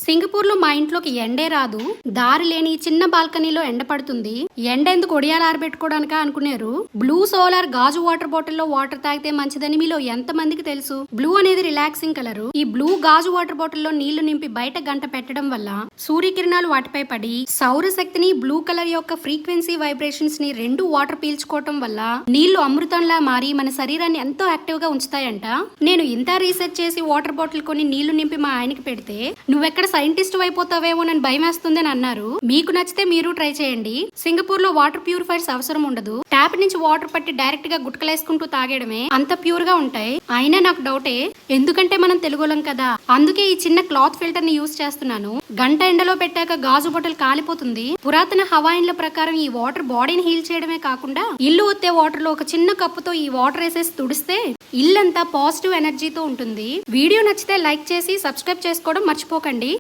Singapore లో మా ఇంట్లోకి ఎండే రాదు. దారి లేని చిన్న బాల్కనీలో ఎండ పడుతుంది. ఎండ ఎందుకు ఒడియాలు ఆరబెట్టుకోవడానికా అనుకున్నారు. బ్లూ సోలార్ గాజు వాటర్ బాటిల్ లో వాటర్ తాగితే మంచిదని మీలో ఎంత మందికి తెలుసు. బ్లూ అనేది రిలాక్సింగ్ కలర్. ఈ బ్లూ గాజు వాటర్ బాటిల్ లో నీళ్లు నింపి బయట గంట పెట్టడం వల్ల సూర్యకిరణాలు వాటిపై పడి సౌర శక్తిని, బ్లూ కలర్ యొక్క ఫ్రీక్వెన్సీ వైబ్రేషన్స్ ని రెండు వాటర్ పీల్చుకోవటం వల్ల నీళ్లు అమృతంలా మారి మన శరీరాన్ని ఎంతో యాక్టివ్ గా ఉంచుతాయంట. నేను ఇంత రీసెర్చ్ చేసి వాటర్ బాటిల్ కొని నీళ్లు నింపి మా ఆయనకి పెడితే నువ్వెక్కడ సైంటిస్ట్ అయిపోతావేమో నన్ను భయం వేస్తుందని అన్నారు. మీకు నచ్చితే మీరు ట్రై చేయండి. సింగపూర్ లో వాటర్ ప్యూరిఫైర్స్ అవసరం ఉండదు. ట్యాప్ నుంచి వాటర్ పట్టి డైరెక్ట్ గా గుట్కలేసుకుంటూ తాగేయడమే అంత ప్యూర్ గా ఉంటాయి. అయినా నాకు డౌటే, ఎందుకంటే మనం తెలుగులం కదా, అందుకే ఈ చిన్న క్లాత్ ఫిల్టర్ ని యూజ్ చేస్తున్నాను. గంట ఎండలో పెట్టాక గాజు బాటిల్ కాలిపోతుంది. పురాతన హవాయిన్ల ప్రకారం ఈ వాటర్ బాడీని హీల్ చేయడమే కాకుండా ఇల్లు ఒత్తే వాటర్ లో ఒక చిన్న కప్పుతో ఈ వాటర్ వేసేసి తుడిస్తే ఇల్లంతా పాజిటివ్ ఎనర్జీతో ఉంటుంది. వీడియో నచ్చితే లైక్ చేసి సబ్స్క్రైబ్ చేసుకోవడం మర్చిపోకండి.